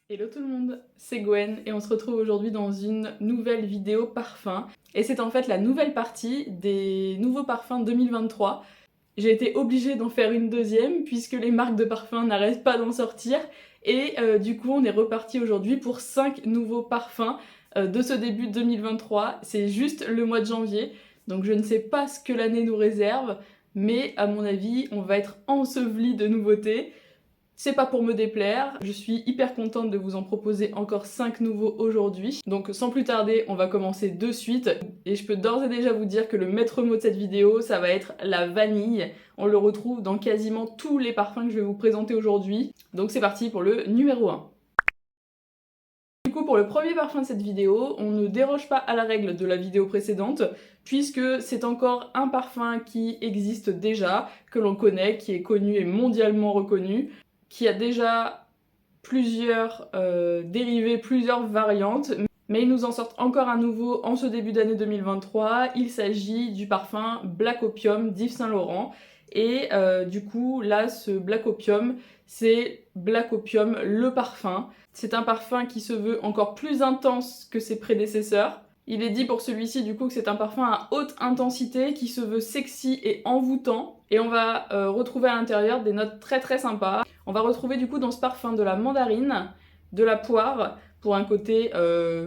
Hello tout le monde, c'est Gwen et on se retrouve aujourd'hui dans une nouvelle vidéo parfum. Et c'est en fait la nouvelle partie des nouveaux parfums 2023. J'ai été obligée d'en faire une deuxième puisque les marques de parfums n'arrêtent pas d'en sortir. Et du coup on est reparti aujourd'hui pour 5 nouveaux parfums de ce début 2023. C'est juste le mois de janvier, donc je ne sais pas ce que l'année nous réserve, mais à mon avis on va être enseveli de nouveautés. C'est pas pour me déplaire, je suis hyper contente de vous en proposer encore 5 nouveaux aujourd'hui. Donc sans plus tarder, on va commencer de suite. Et je peux d'ores et déjà vous dire que le maître mot de cette vidéo, ça va être la vanille. On le retrouve dans quasiment tous les parfums que je vais vous présenter aujourd'hui. Donc c'est parti pour le numéro 1. Du coup, pour le premier parfum de cette vidéo, on ne déroge pas à la règle de la vidéo précédente, puisque c'est encore un parfum qui existe déjà, que l'on connaît, qui est connu et mondialement reconnu, qui a déjà plusieurs dérivés, plusieurs variantes, mais ils nous en sortent encore un nouveau en ce début d'année 2023. Il s'agit du parfum Black Opium d'Yves Saint Laurent. Et du coup, là, ce Black Opium, c'est Black Opium le parfum. C'est un parfum qui se veut encore plus intense que ses prédécesseurs. Il est dit pour celui-ci du coup que c'est un parfum à haute intensité qui se veut sexy et envoûtant. Et on va retrouver à l'intérieur des notes très très sympas. On va retrouver du coup dans ce parfum de la mandarine, de la poire, pour un côté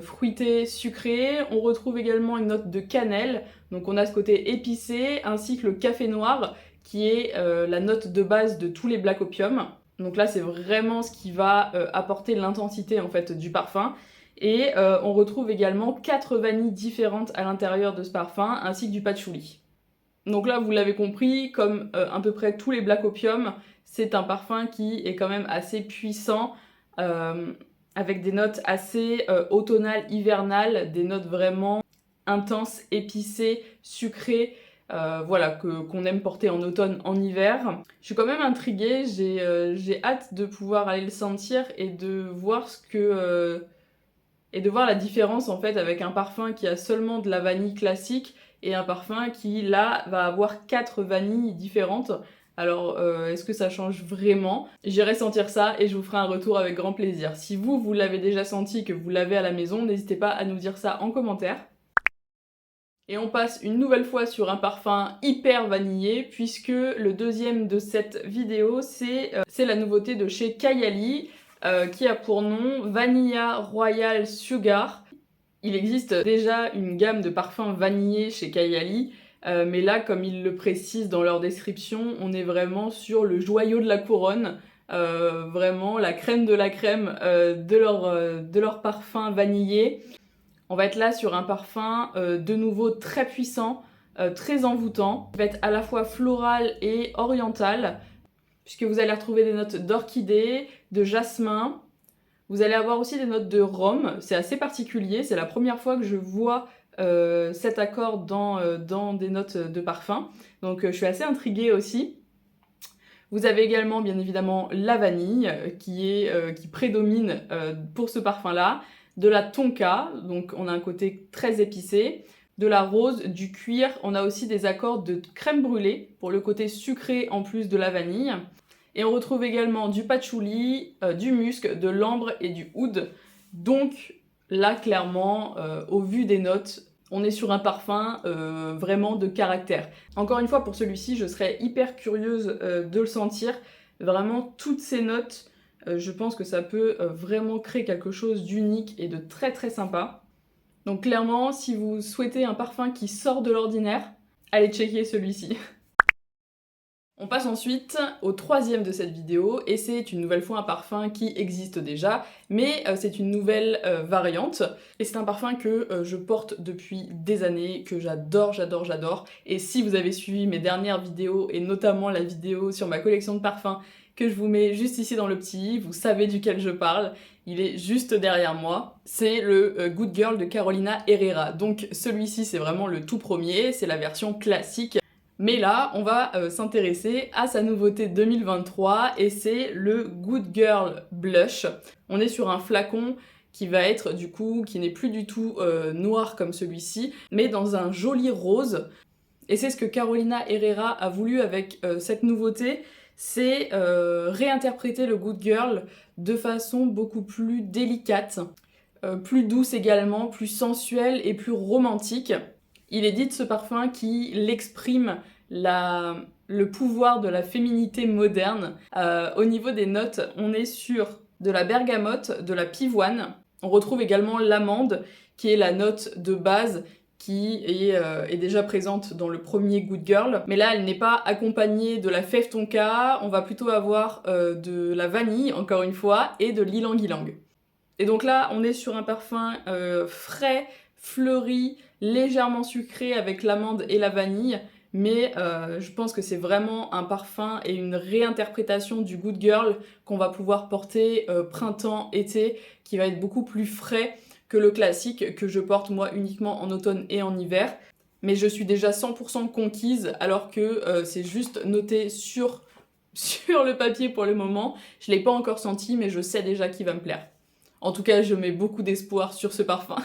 fruité, sucré. On retrouve également une note de cannelle, donc on a ce côté épicé, ainsi que le café noir, qui est la note de base de tous les Black Opium. Donc là c'est vraiment ce qui va apporter l'intensité en fait du parfum. Et on retrouve également 4 vanilles différentes à l'intérieur de ce parfum, ainsi que du patchouli. Donc là, vous l'avez compris, comme à peu près tous les Black Opium, c'est un parfum qui est quand même assez puissant, avec des notes assez automnales, hivernales, des notes vraiment intenses, épicées, sucrées, voilà, qu'on aime porter en automne, en hiver. Je suis quand même intriguée, j'ai hâte de pouvoir aller le sentir et de voir et de voir la différence en fait avec un parfum qui a seulement de la vanille classique et un parfum qui là va avoir 4 vanilles différentes. Alors est-ce que ça change vraiment? J'irai sentir ça et je vous ferai un retour avec grand plaisir. Si vous l'avez déjà senti, que vous l'avez à la maison, n'hésitez pas à nous dire ça en commentaire. Et on passe une nouvelle fois sur un parfum hyper vanillé, puisque le deuxième de cette vidéo, c'est la nouveauté de chez Kayali, qui a pour nom Vanilla Royal Sugar. Il existe déjà une gamme de parfums vanillés chez Kayali, mais là, comme ils le précisent dans leur description, on est vraiment sur le joyau de la couronne, vraiment la crème de la crème de leur parfum vanillé. On va être là sur un parfum de nouveau très puissant, très envoûtant. Il va être à la fois floral et oriental, puisque vous allez retrouver des notes d'orchidée, de jasmin. Vous allez avoir aussi des notes de rhum, c'est assez particulier, c'est la première fois que je vois cet accord dans des notes de parfum. Donc je suis assez intriguée aussi. Vous avez également bien évidemment la vanille qui prédomine pour ce parfum-là, de la tonka, donc on a un côté très épicé, de la rose, du cuir, on a aussi des accords de crème brûlée pour le côté sucré en plus de la vanille. Et on retrouve également du patchouli, du musc, de l'ambre et du oud. Donc là clairement, au vu des notes, on est sur un parfum vraiment de caractère. Encore une fois, pour celui-ci, je serais hyper curieuse de le sentir. Vraiment, toutes ces notes, je pense que ça peut vraiment créer quelque chose d'unique et de très très sympa. Donc clairement, si vous souhaitez un parfum qui sort de l'ordinaire, allez checker celui-ci. On passe ensuite au troisième de cette vidéo, et c'est une nouvelle fois un parfum qui existe déjà, mais c'est une nouvelle variante, et c'est un parfum que je porte depuis des années, que j'adore, j'adore, j'adore, et si vous avez suivi mes dernières vidéos, et notamment la vidéo sur ma collection de parfums, que je vous mets juste ici dans le petit, vous savez duquel je parle, il est juste derrière moi, c'est le Good Girl de Carolina Herrera. Donc celui-ci c'est vraiment le tout premier, c'est la version classique. Mais là, on va s'intéresser à sa nouveauté 2023 et c'est le Good Girl Blush. On est sur un flacon qui va être du coup, qui n'est plus du tout noir comme celui-ci, mais dans un joli rose. Et c'est ce que Carolina Herrera a voulu avec cette nouveauté, c'est réinterpréter le Good Girl de façon beaucoup plus délicate, plus douce également, plus sensuelle et plus romantique. Il est dit de ce parfum qu'il exprime le pouvoir de la féminité moderne. Au niveau des notes, on est sur de la bergamote, de la pivoine. On retrouve également l'amande, qui est la note de base qui est déjà présente dans le premier Good Girl. Mais là, elle n'est pas accompagnée de la fève tonka, on va plutôt avoir de la vanille, encore une fois, et de l'ylang-ylang. Et donc là, on est sur un parfum frais, fleuri, légèrement sucré avec l'amande et la vanille, mais je pense que c'est vraiment un parfum et une réinterprétation du Good Girl qu'on va pouvoir porter printemps-été, qui va être beaucoup plus frais que le classique que je porte moi uniquement en automne et en hiver. Mais je suis déjà 100% conquise alors que c'est juste noté sur le papier pour le moment. Je l'ai pas encore senti mais je sais déjà qu'il va me plaire. En tout cas, je mets beaucoup d'espoir sur ce parfum.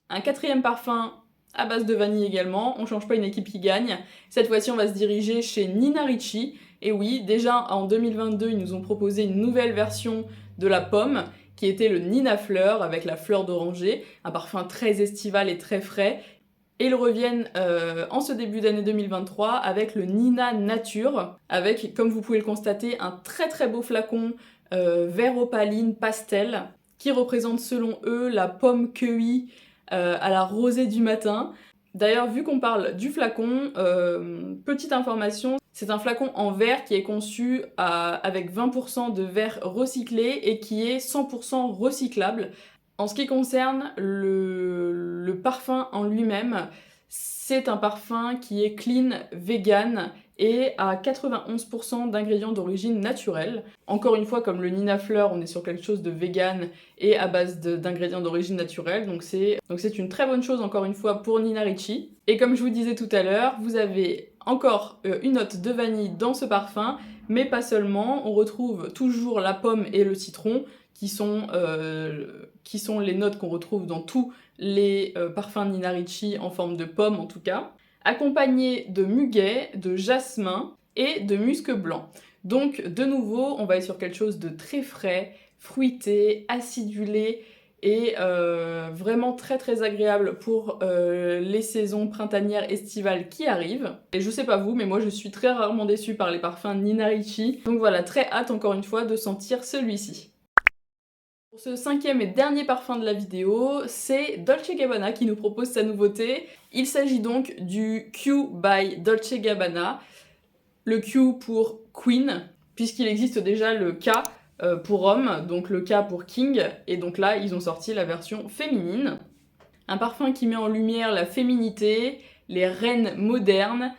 Un quatrième parfum à base de vanille également, on change pas une équipe qui gagne. Cette fois-ci, on va se diriger chez Nina Ricci. Et oui, déjà en 2022, ils nous ont proposé une nouvelle version de la pomme, qui était le Nina Fleur, avec la fleur d'oranger, un parfum très estival et très frais. Et ils reviennent en ce début d'année 2023 avec le Nina Nature, avec, comme vous pouvez le constater, un très très beau flacon vert opaline pastel, qui représente selon eux la pomme cueillie à la rosée du matin. D'ailleurs, vu qu'on parle du flacon, petite information, c'est un flacon en verre qui est conçu avec 20% de verre recyclé et qui est 100% recyclable. En ce qui concerne le parfum en lui-même, c'est un parfum qui est clean, vegan et à 91% d'ingrédients d'origine naturelle. Encore une fois, comme le Nina Fleur, on est sur quelque chose de vegan et à base d'ingrédients d'origine naturelle, donc c'est une très bonne chose encore une fois pour Nina Ricci. Et comme je vous disais tout à l'heure, vous avez encore une note de vanille dans ce parfum, mais pas seulement, on retrouve toujours la pomme et le citron, qui sont les notes qu'on retrouve dans tous les parfums Nina Ricci en forme de pomme en tout cas, accompagné de muguet, de jasmin et de musc blanc. Donc de nouveau, on va être sur quelque chose de très frais, fruité, acidulé et vraiment très très agréable pour les saisons printanières estivales qui arrivent. Et je sais pas vous, mais moi je suis très rarement déçue par les parfums Nina Ricci. Donc voilà, très hâte encore une fois de sentir celui-ci. Pour ce cinquième et dernier parfum de la vidéo, c'est Dolce & Gabbana qui nous propose sa nouveauté. Il s'agit donc du Q by Dolce & Gabbana. Le Q pour Queen, puisqu'il existe déjà le K pour homme, donc le K pour King, et donc là ils ont sorti la version féminine. Un parfum qui met en lumière la féminité, les reines modernes,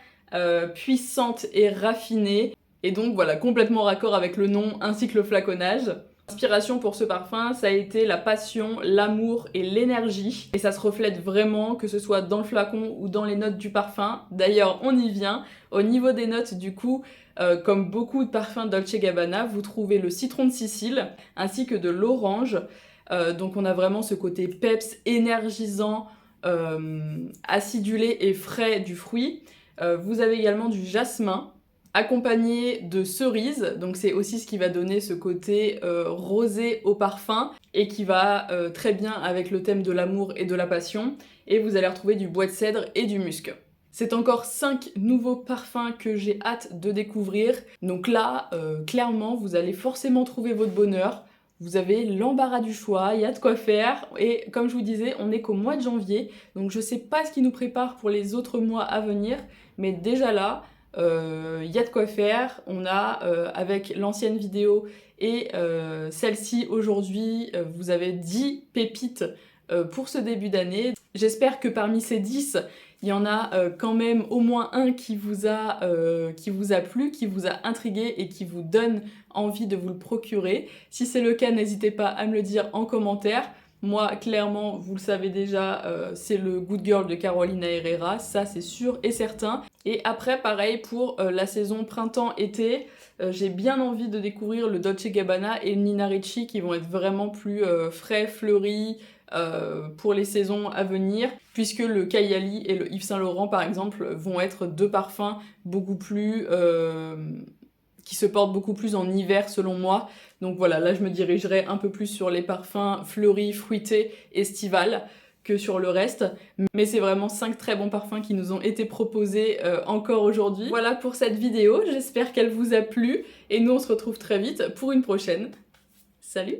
puissantes et raffinées, et donc voilà, complètement raccord avec le nom ainsi que le flaconnage. L'inspiration pour ce parfum, ça a été la passion, l'amour et l'énergie. Et ça se reflète vraiment, que ce soit dans le flacon ou dans les notes du parfum. D'ailleurs, on y vient. Au niveau des notes, du coup, comme beaucoup de parfums Dolce & Gabbana, vous trouvez le citron de Sicile ainsi que de l'orange. Donc on a vraiment ce côté peps, énergisant, acidulé et frais du fruit. Vous avez également du jasmin, accompagné de cerises, donc c'est aussi ce qui va donner ce côté rosé au parfum et qui va très bien avec le thème de l'amour et de la passion. Et vous allez retrouver du bois de cèdre et du musc. C'est encore 5 nouveaux parfums que j'ai hâte de découvrir. Donc là, clairement, vous allez forcément trouver votre bonheur. Vous avez l'embarras du choix, il y a de quoi faire. Et comme je vous disais, on n'est qu'au mois de janvier. Donc je sais pas ce qui nous prépare pour les autres mois à venir. Mais déjà là, y a de quoi faire. On a, avec l'ancienne vidéo et celle-ci aujourd'hui, vous avez 10 pépites pour ce début d'année. J'espère que parmi ces 10, il y en a quand même au moins un qui vous a plu, qui vous a intrigué et qui vous donne envie de vous le procurer. Si c'est le cas, n'hésitez pas à me le dire en commentaire. Moi, clairement, vous le savez déjà, c'est le Good Girl de Carolina Herrera, ça c'est sûr et certain. Et après, pareil, pour la saison printemps-été, j'ai bien envie de découvrir le Dolce & Gabbana et le Nina Ricci qui vont être vraiment plus frais, fleuris, pour les saisons à venir, puisque le Kayali et le Yves Saint Laurent par exemple vont être deux parfums beaucoup plus... qui se portent beaucoup plus en hiver selon moi. Donc voilà, là je me dirigerai un peu plus sur les parfums fleuris, fruités, estivales que sur le reste. Mais c'est vraiment 5 très bons parfums qui nous ont été proposés encore aujourd'hui. Voilà pour cette vidéo, j'espère qu'elle vous a plu et nous on se retrouve très vite pour une prochaine. Salut!